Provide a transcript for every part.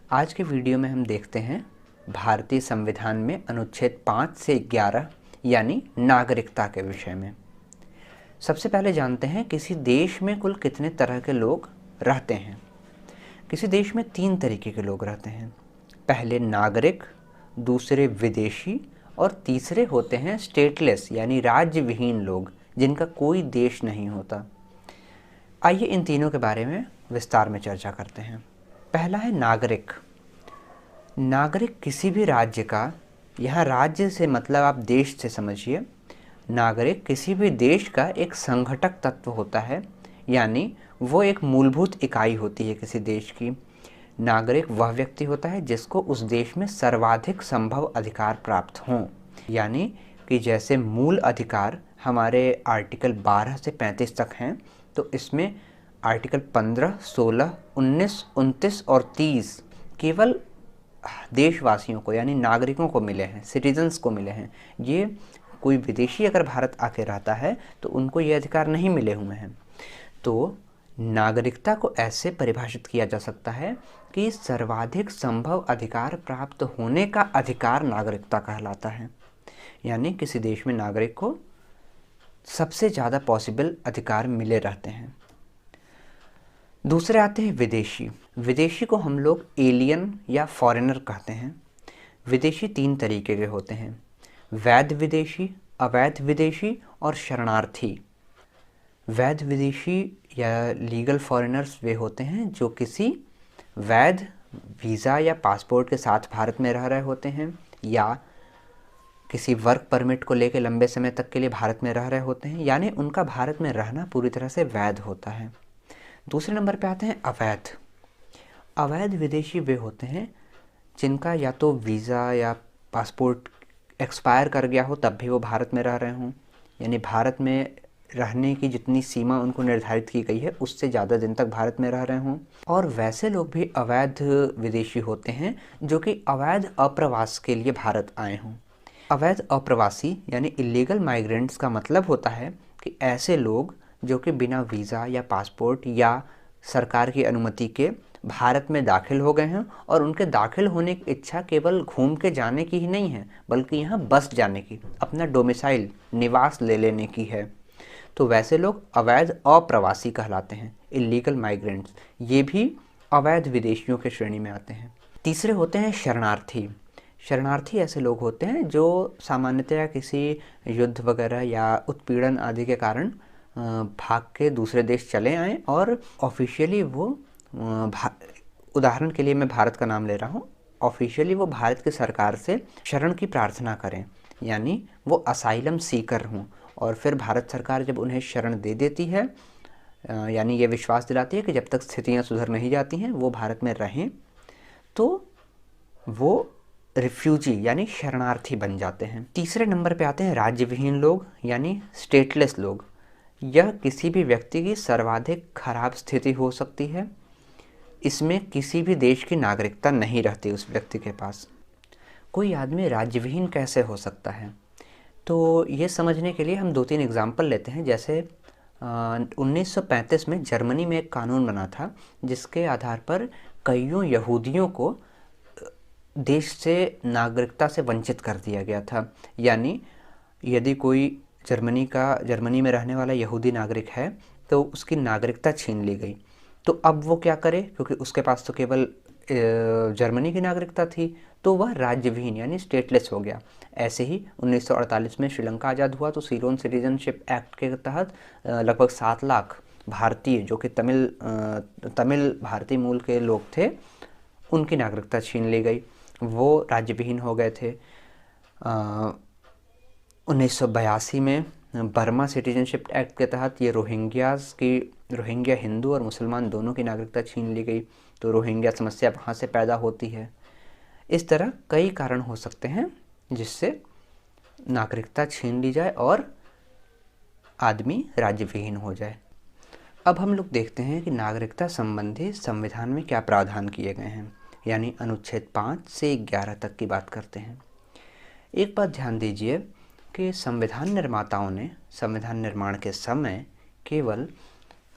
आज के वीडियो में हम देखते हैं भारतीय संविधान में अनुच्छेद 5 से 11 यानी नागरिकता के विषय में। सबसे पहले जानते हैं किसी देश में कुल कितने तरह के लोग रहते हैं। किसी देश में 3 तरीके के लोग रहते हैं। पहले नागरिक, दूसरे विदेशी और तीसरे होते हैं स्टेटलेस यानी राज्य विहीन लोग जिनका कोई देश नहीं होता। आइए इन तीनों के बारे में विस्तार में चर्चा करते हैं। पहला है नागरिक। नागरिक किसी भी राज्य का, यहाँ राज्य से मतलब आप देश से समझिए, नागरिक किसी भी देश का एक संघटक तत्व होता है, यानी वो एक मूलभूत इकाई होती है किसी देश की। नागरिक वह व्यक्ति होता है जिसको उस देश में सर्वाधिक संभव अधिकार प्राप्त हों, यानी कि जैसे मूल अधिकार हमारे आर्टिकल 12 से 35 तक हैं, तो इसमें आर्टिकल 15, 16, 19, 29 और 30 केवल देशवासियों को यानी नागरिकों को मिले हैं, सिटीजन्स को मिले हैं। ये कोई विदेशी अगर भारत आके रहता है तो उनको ये अधिकार नहीं मिले हुए हैं। तो नागरिकता को ऐसे परिभाषित किया जा सकता है कि सर्वाधिक संभव अधिकार प्राप्त होने का अधिकार नागरिकता कहलाता है, यानी किसी देश में नागरिक को सबसे ज़्यादा पॉसिबल अधिकार मिले रहते हैं। दूसरे आते हैं विदेशी। विदेशी को हम लोग एलियन या फॉरेनर कहते हैं। विदेशी 3 तरीके के होते हैं: वैध विदेशी, अवैध विदेशी और शरणार्थी। वैध विदेशी या लीगल फॉरेनर्स वे होते हैं जो किसी वैध वीज़ा या पासपोर्ट के साथ भारत में रह रहे होते हैं या किसी वर्क परमिट को लेकर लंबे समय तक के लिए भारत में रह रहे होते हैं, यानी उनका भारत में रहना पूरी तरह से वैध होता है। दूसरे नंबर पे आते हैं अवैध। अवैध विदेशी वे होते हैं जिनका या तो वीज़ा या पासपोर्ट एक्सपायर कर गया हो तब भी वो भारत में रह रहे हों, यानी भारत में रहने की जितनी सीमा उनको निर्धारित की गई है उससे ज़्यादा दिन तक भारत में रह रहे हों। और वैसे लोग भी अवैध विदेशी होते हैं जो कि अवैध अप्रवास के लिए भारत आए हों। अवैध अप्रवासी यानी इलीगल माइग्रेंट्स का मतलब होता है कि ऐसे लोग जो कि बिना वीज़ा या पासपोर्ट या सरकार की अनुमति के भारत में दाखिल हो गए हैं और उनके दाखिल होने की इच्छा केवल घूम के जाने की ही नहीं है बल्कि यहाँ बस जाने की, अपना डोमिसाइल निवास ले लेने की है। तो वैसे लोग अवैध अप्रवासी कहलाते हैं, इलीगल माइग्रेंट्स। ये भी अवैध विदेशियों के श्रेणी में आते हैं। तीसरे होते हैं शरणार्थी। शरणार्थी ऐसे लोग होते हैं जो सामान्यतया किसी युद्ध वगैरह या उत्पीड़न आदि के कारण भाग के दूसरे देश चले आएँ और ऑफिशियली वो उदाहरण के लिए मैं भारत का नाम ले रहा हूँ, ऑफिशियली वो भारत की सरकार से शरण की प्रार्थना करें, यानी वो असाइलम सीकर हों। और फिर भारत सरकार जब उन्हें शरण दे देती है, यानी ये विश्वास दिलाती है कि जब तक स्थितियाँ सुधर नहीं जाती हैं वो भारत में रहें, तो वो रिफ्यूजी यानी शरणार्थी बन जाते हैं। तीसरे नंबर पे आते हैं राज्य विहीन लोग यानी स्टेटलेस लोग। यह किसी भी व्यक्ति की सर्वाधिक खराब स्थिति हो सकती है। इसमें किसी भी देश की नागरिकता नहीं रहती उस व्यक्ति के पास। कोई आदमी राज्य विहीन कैसे हो सकता है, तो ये समझने के लिए हम 2-3 एग्जाम्पल लेते हैं। जैसे 1935 में जर्मनी में एक कानून बना था जिसके आधार पर कईयों यहूदियों को देश से नागरिकता से वंचित कर दिया गया था। यानी यदि कोई जर्मनी में रहने वाला यहूदी नागरिक है तो उसकी नागरिकता छीन ली गई। तो अब वो क्या करे, क्योंकि उसके पास तो केवल जर्मनी की नागरिकता थी, तो वह राज्यविहीन यानी स्टेटलेस हो गया। ऐसे ही 1948 में श्रीलंका आज़ाद हुआ तो सिलोन सिटीजनशिप एक्ट के तहत लगभग 7 लाख भारतीय जो कि तमिल भारतीय मूल के लोग थे, उनकी नागरिकता छीन ली गई, वो राज्यविहीन हो गए थे। 1982 में बर्मा सिटीजनशिप एक्ट के तहत ये रोहिंग्या हिंदू और मुसलमान दोनों की नागरिकता छीन ली गई, तो रोहिंग्या समस्या वहाँ से पैदा होती है। इस तरह कई कारण हो सकते हैं जिससे नागरिकता छीन ली जाए और आदमी राज्यविहीन हो जाए। अब हम लोग देखते हैं कि नागरिकता संबंधी संविधान में क्या प्रावधान किए गए हैं, यानी अनुच्छेद 5 से 11 तक की बात करते हैं। एक बात ध्यान दीजिए कि संविधान निर्माताओं ने संविधान निर्माण के समय केवल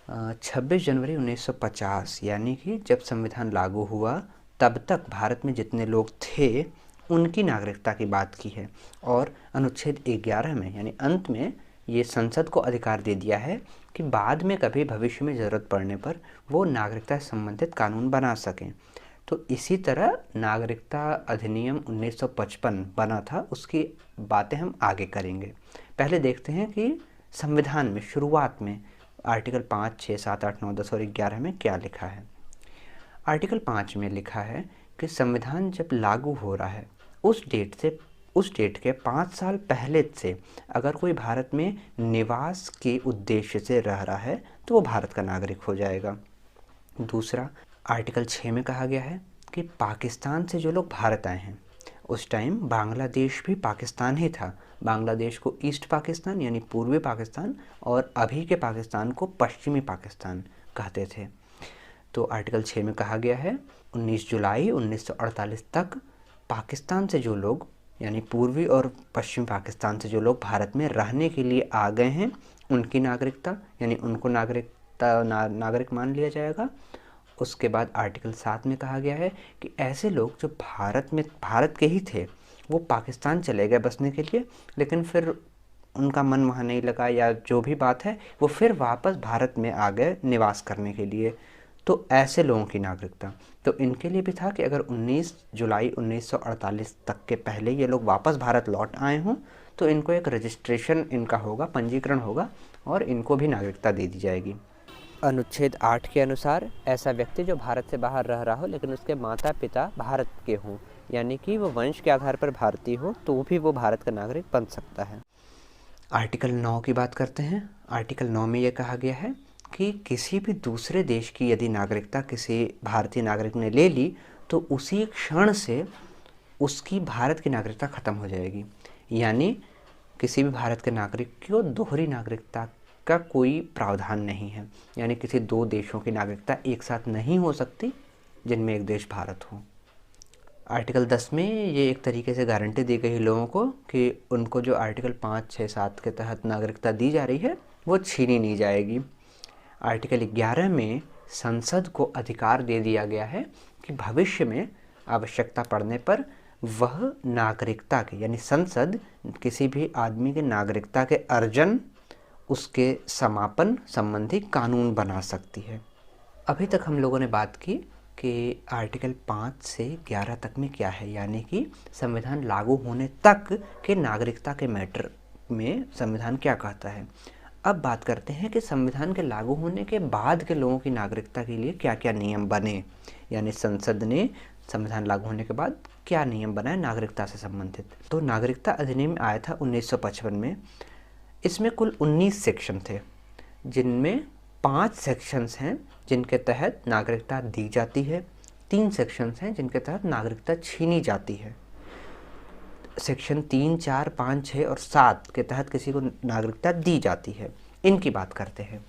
26 जनवरी 1950 यानी कि जब संविधान लागू हुआ तब तक भारत में जितने लोग थे उनकी नागरिकता की बात की है। और अनुच्छेद 11 में यानी अंत में ये संसद को अधिकार दे दिया है कि बाद में कभी भविष्य में ज़रूरत पड़ने पर वो नागरिकता से संबंधित कानून बना सकें। तो इसी तरह नागरिकता अधिनियम 1955 बना था, उसकी बातें हम आगे करेंगे। पहले देखते हैं कि संविधान में शुरुआत में आर्टिकल 5, 6, 7, 8, 9, 10 और 11 में क्या लिखा है। आर्टिकल 5 में लिखा है कि संविधान जब लागू हो रहा है उस डेट के 5 साल पहले से अगर कोई भारत में निवास के उद्देश्य से रह रहा है तो वो भारत का नागरिक हो जाएगा। दूसरा, आर्टिकल 6 में कहा गया है कि पाकिस्तान से जो लोग भारत आए हैं, उस टाइम बांग्लादेश भी पाकिस्तान ही था। बांग्लादेश को ईस्ट पाकिस्तान यानी पूर्वी पाकिस्तान और अभी के पाकिस्तान को पश्चिमी पाकिस्तान कहते थे। तो आर्टिकल 6 में कहा गया है 19 जुलाई 1948 तक पाकिस्तान से जो लोग यानी पूर्वी और पश्चिमी पाकिस्तान से जो लोग भारत में रहने के लिए आ गए हैं उनकी नागरिकता यानी उनको नागरिक मान लिया जाएगा। उसके बाद आर्टिकल 7 में कहा गया है कि ऐसे लोग जो भारत के ही थे वो पाकिस्तान चले गए बसने के लिए, लेकिन फिर उनका मन वहाँ नहीं लगा या जो भी बात है वो फिर वापस भारत में आ गए निवास करने के लिए, तो ऐसे लोगों की नागरिकता। तो इनके लिए भी था कि अगर 19 जुलाई 1948 तक के पहले ये लोग वापस भारत लौट आए हों तो इनको एक रजिस्ट्रेशन इनका होगा, पंजीकरण होगा और इनको भी नागरिकता दे दी जाएगी। अनुच्छेद 8 के अनुसार ऐसा व्यक्ति जो भारत से बाहर रह रहा हो लेकिन उसके माता पिता भारत के हों यानी कि वो वंश के आधार पर भारतीय हो तो भी वो भारत का नागरिक बन सकता है। आर्टिकल 9 की बात करते हैं। आर्टिकल 9 में ये कहा गया है कि किसी भी दूसरे देश की यदि नागरिकता किसी भारतीय नागरिक ने ले ली तो उसी क्षण से उसकी भारत की नागरिकता ख़त्म हो जाएगी। यानी किसी भी भारत के नागरिक को दोहरी नागरिकता का कोई प्रावधान नहीं है, यानी किसी दो देशों की नागरिकता एक साथ नहीं हो सकती जिनमें एक देश भारत हो। आर्टिकल 10 में ये एक तरीके से गारंटी दी गई लोगों को कि उनको जो आर्टिकल 5, 6, 7 के तहत नागरिकता दी जा रही है वो छीनी नहीं जाएगी। आर्टिकल 11 में संसद को अधिकार दे दिया गया है कि भविष्य में आवश्यकता पड़ने पर वह नागरिकता के यानी संसद किसी भी आदमी के नागरिकता के अर्जन उसके समापन संबंधी कानून बना सकती है। अभी तक हम लोगों ने बात की कि आर्टिकल 5 से 11 तक में क्या है, यानी कि संविधान लागू होने तक के नागरिकता के मैटर में संविधान क्या कहता है। अब बात करते हैं कि संविधान के लागू होने के बाद के लोगों की नागरिकता के लिए क्या क्या नियम बने, यानी संसद ने संविधान लागू होने के बाद क्या नियम बनाए नागरिकता से संबंधित। तो नागरिकता अधिनियम आया था 1955 में। इसमें कुल 19 सेक्शन थे जिनमें 5 सेक्शंस हैं जिनके तहत नागरिकता दी जाती है, 3 सेक्शंस हैं जिनके तहत नागरिकता छीनी जाती है। सेक्शन 3, 4, 5, 6 और 7 के तहत किसी को नागरिकता दी जाती है। इनकी बात करते हैं।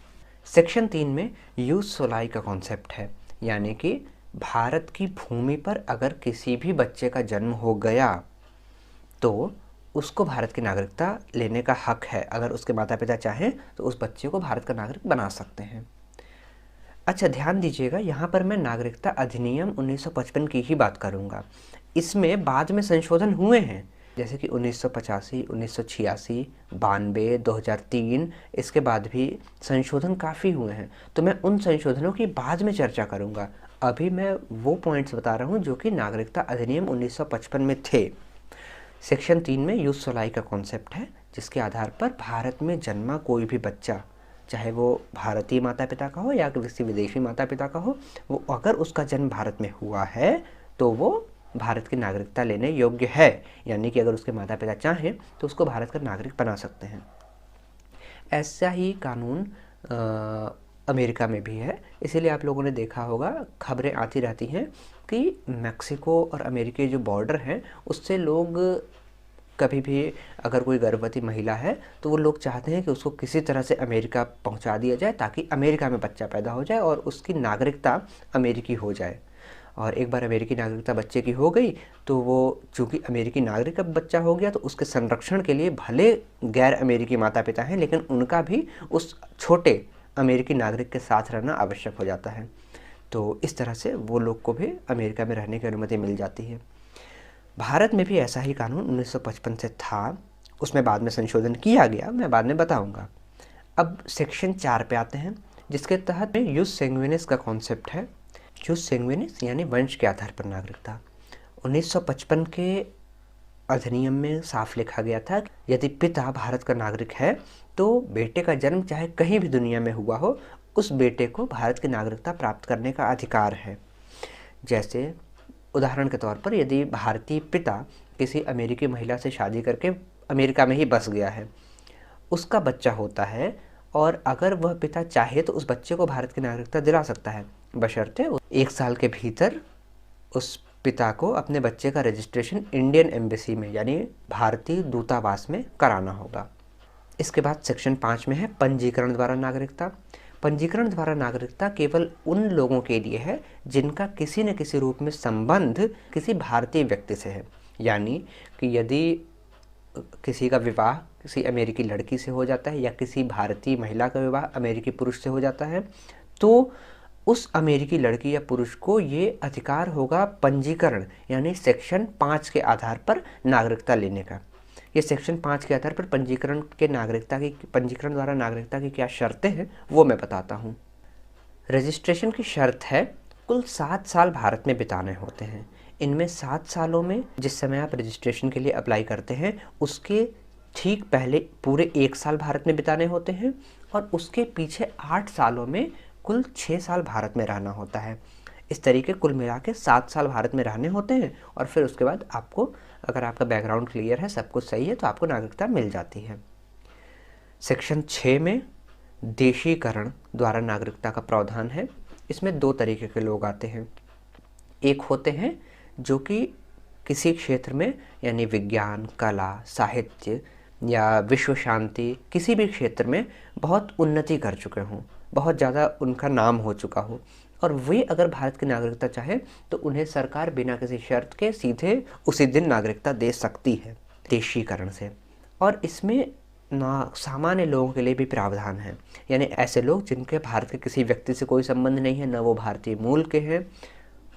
सेक्शन 3 में यूस सोलाई का कॉन्सेप्ट है, यानी कि भारत की भूमि पर अगर किसी भी बच्चे का जन्म हो गया तो उसको भारत की नागरिकता लेने का हक है। अगर उसके माता पिता चाहें तो उस बच्चे को भारत का नागरिक बना सकते हैं। अच्छा, ध्यान दीजिएगा, यहाँ पर मैं नागरिकता अधिनियम 1955 की ही बात करूँगा। इसमें बाद में संशोधन हुए हैं, जैसे कि 1985, 1986, 92, 2003, इसके बाद भी संशोधन काफ़ी हुए हैं। तो मैं उन संशोधनों की बाद में चर्चा करूँगा। अभी मैं वो पॉइंट्स बता रहा हूँ जो कि नागरिकता अधिनियम 1955 में थे। सेक्शन 3 में यूस सोलाई का कॉन्सेप्ट है, जिसके आधार पर भारत में जन्मा कोई भी बच्चा, चाहे वो भारतीय माता पिता का हो या किसी विदेशी माता पिता का हो, वो अगर उसका जन्म भारत में हुआ है तो वो भारत की नागरिकता लेने योग्य है। यानी कि अगर उसके माता पिता चाहें तो उसको भारत का नागरिक बना सकते हैं। ऐसा ही कानून अमेरिका में भी है। इसीलिए आप लोगों ने देखा होगा, खबरें आती रहती हैं कि मैक्सिको और अमेरिका जो बॉर्डर है उससे लोग कभी भी अगर कोई गर्भवती महिला है तो वो लोग चाहते हैं कि उसको किसी तरह से अमेरिका पहुंचा दिया जाए ताकि अमेरिका में बच्चा पैदा हो जाए और उसकी नागरिकता अमेरिकी हो जाए। और एक बार अमेरिकी नागरिकता बच्चे की हो गई तो वो चूँकि अमेरिकी नागरिक का बच्चा हो गया तो उसके संरक्षण के लिए भले गैर अमेरिकी माता पिता हैं लेकिन उनका भी उस छोटे अमेरिकी नागरिक के साथ रहना आवश्यक हो जाता है। तो इस तरह से वो लोग को भी अमेरिका में रहने की अनुमति मिल जाती है। भारत में भी ऐसा ही कानून 1955 से था, उसमें बाद में संशोधन किया गया, मैं बाद में बताऊंगा। अब सेक्शन 4 पे आते हैं, जिसके तहत जुस सैंग्विनिस का कॉन्सेप्ट है। जुस सैंग्विनिस यानी वंश के आधार पर नागरिकता। 1955 के अधिनियम में साफ लिखा गया था कि यदि पिता भारत का नागरिक है तो बेटे का जन्म चाहे कहीं भी दुनिया में हुआ हो, उस बेटे को भारत की नागरिकता प्राप्त करने का अधिकार है। जैसे उदाहरण के तौर पर यदि भारतीय पिता किसी अमेरिकी महिला से शादी करके अमेरिका में ही बस गया है, उसका बच्चा होता है, और अगर वह पिता चाहे तो उस बच्चे को भारत की नागरिकता दिला सकता है, बशर्ते 1 साल के भीतर उस पिता को अपने बच्चे का रजिस्ट्रेशन इंडियन एम्बेसी में यानी भारतीय दूतावास में कराना होगा। इसके बाद सेक्शन 5 में है पंजीकरण द्वारा नागरिकता। पंजीकरण द्वारा नागरिकता केवल उन लोगों के लिए है जिनका किसी न किसी रूप में संबंध किसी भारतीय व्यक्ति से है। यानी कि यदि किसी का विवाह किसी अमेरिकी लड़की से हो जाता है या किसी भारतीय महिला का विवाह अमेरिकी पुरुष से हो जाता है, तो उस अमेरिकी लड़की या पुरुष को ये अधिकार होगा पंजीकरण यानी सेक्शन 5 के आधार पर नागरिकता लेने का। ये सेक्शन 5 के आधार पर पंजीकरण द्वारा नागरिकता की क्या शर्तें हैं वो मैं बताता हूँ। रजिस्ट्रेशन की शर्त है कुल 7 साल भारत में बिताने होते हैं। इनमें 7 सालों में जिस समय आप रजिस्ट्रेशन के लिए अप्लाई करते हैं उसके ठीक पहले पूरे 1 साल भारत में बिताने होते हैं, और उसके पीछे 8 सालों में कुल 6 साल भारत में रहना होता है। इस तरीके कुल मिला के 7 साल भारत में रहने होते हैं, और फिर उसके बाद आपको, अगर आपका बैकग्राउंड क्लियर है, सब कुछ सही है, तो आपको नागरिकता मिल जाती है। सेक्शन 6 में देशीकरण द्वारा नागरिकता का प्रावधान है। इसमें 2 तरीके के लोग आते हैं। एक होते हैं जो कि किसी क्षेत्र में यानी विज्ञान, कला, साहित्य या विश्व शांति किसी भी क्षेत्र में बहुत उन्नति कर चुके हों, बहुत ज़्यादा उनका नाम हो चुका हो, और वे अगर भारत की नागरिकता चाहे तो उन्हें सरकार बिना किसी शर्त के सीधे उसी दिन नागरिकता दे सकती है देशीकरण से। और इसमें सामान्य लोगों के लिए भी प्रावधान है, यानी ऐसे लोग जिनके भारत के किसी व्यक्ति से कोई संबंध नहीं है, न वो भारतीय मूल के हैं,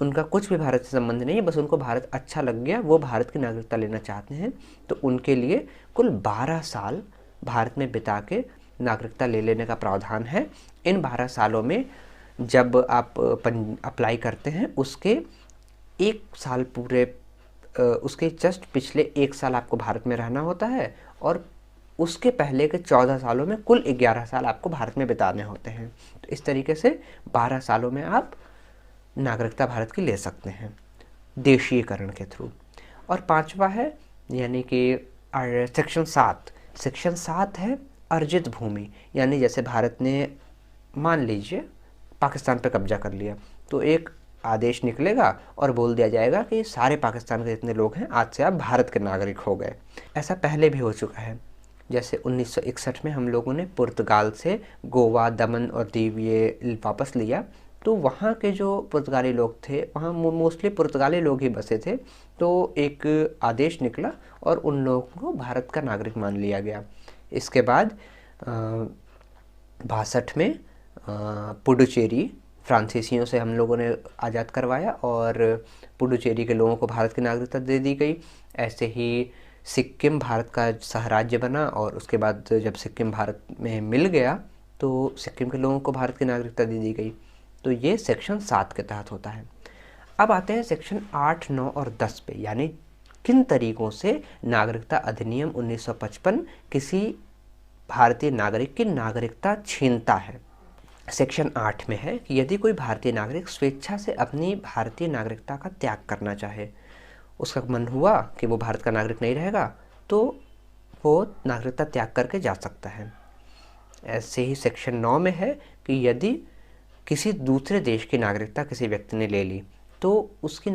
उनका कुछ भी भारत से संबंध नहीं है, बस उनको भारत अच्छा लग गया, वो भारत की नागरिकता लेना चाहते हैं, तो उनके लिए कुल 12 साल भारत में बिता के नागरिकता ले लेने का प्रावधान है। इन 12 सालों में जब आप अप्लाई करते हैं उसके 1 साल पूरे, उसके जस्ट पिछले 1 साल आपको भारत में रहना होता है, और उसके पहले के 14 सालों में कुल 11 साल आपको भारत में बिताने होते हैं। तो इस तरीके से 12 सालों में आप नागरिकता भारत की ले सकते हैं देशीकरण के थ्रू। और 5वां है यानी कि सेक्शन 7। सेक्शन 7 है अर्जित भूमि, यानी जैसे भारत ने मान लीजिए पाकिस्तान पर कब्जा कर लिया, तो एक आदेश निकलेगा और बोल दिया जाएगा कि सारे पाकिस्तान के जितने लोग हैं आज से आप भारत के नागरिक हो गए। ऐसा पहले भी हो चुका है। जैसे 1961 में हम लोगों ने पुर्तगाल से गोवा, दमन और दीव ये वापस लिया, तो वहाँ के जो पुर्तगाली लोग थे, वहाँ मोस्टली पुर्तगाली लोग ही बसे थे, तो एक आदेश निकला और उन लोगों को भारत का नागरिक मान लिया गया। इसके बाद 62 में पुडुचेरी फ्रांसीसियों से हम लोगों ने आज़ाद करवाया और पुडुचेरी के लोगों को भारत की नागरिकता दे दी गई। ऐसे ही सिक्किम भारत का सहराज्य बना, और उसके बाद जब सिक्किम भारत में मिल गया तो सिक्किम के लोगों को भारत की नागरिकता दे दी गई। तो ये सेक्शन 7 के तहत होता है। अब आते हैं सेक्शन 8, 9 और 10 पे, यानी किन तरीकों से नागरिकता अधिनियम 1955 किसी भारतीय नागरिक की नागरिकता छीनता है। सेक्शन 8 में है कि यदि कोई भारतीय नागरिक स्वेच्छा से अपनी भारतीय नागरिकता का त्याग करना चाहे, उसका मन हुआ कि वो भारत का नागरिक नहीं रहेगा, तो वो नागरिकता त्याग करके जा सकता है। ऐसे ही सेक्शन 9 में है कि यदि किसी दूसरे देश की नागरिकता किसी व्यक्ति ने ले ली तो उसे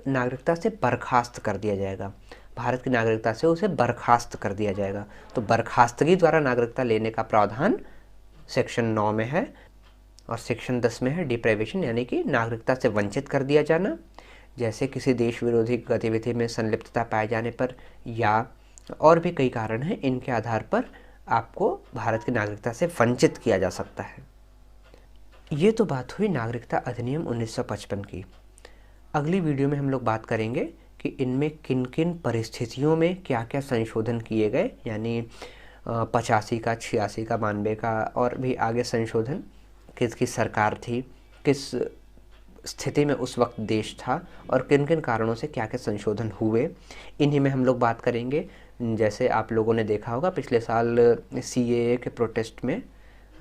नागरिकता से बर्खास्त कर दिया जाएगा, भारत की नागरिकता से उसे बर्खास्त कर दिया जाएगा। तो बर्खास्तगी द्वारा नागरिकता लेने का प्रावधान सेक्शन 9 में है। और सेक्शन 10 में है डिप्राइवेशन, यानी कि नागरिकता से वंचित कर दिया जाना, जैसे किसी देश विरोधी गतिविधि में संलिप्तता पाए जाने पर, या और भी कई कारण हैं, इनके आधार पर आपको भारत की नागरिकता से वंचित किया जा सकता है। ये तो बात हुई नागरिकता अधिनियम 1955 की। अगली वीडियो में हम लोग बात करेंगे कि इनमें किन किन परिस्थितियों में क्या क्या संशोधन किए गए, यानी 85 का, 86 का, 92 का, और भी आगे संशोधन, किसकी सरकार थी, किस स्थिति में उस वक्त देश था, और किन किन कारणों से क्या क्या संशोधन हुए, इन्हीं में हम लोग बात करेंगे। जैसे आप लोगों ने देखा होगा पिछले साल CAA के प्रोटेस्ट में,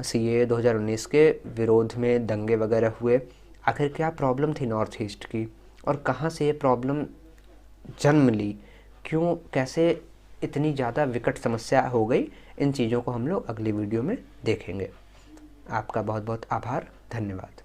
CAA 2019 के विरोध में दंगे वगैरह हुए। आखिर क्या प्रॉब्लम थी नॉर्थ ईस्ट की, और कहाँ से ये प्रॉब्लम जन्म ली, क्यों, कैसे इतनी ज़्यादा विकट समस्या हो गई, इन चीज़ों को हम लोग अगली वीडियो में देखेंगे। आपका बहुत बहुत आभार, धन्यवाद।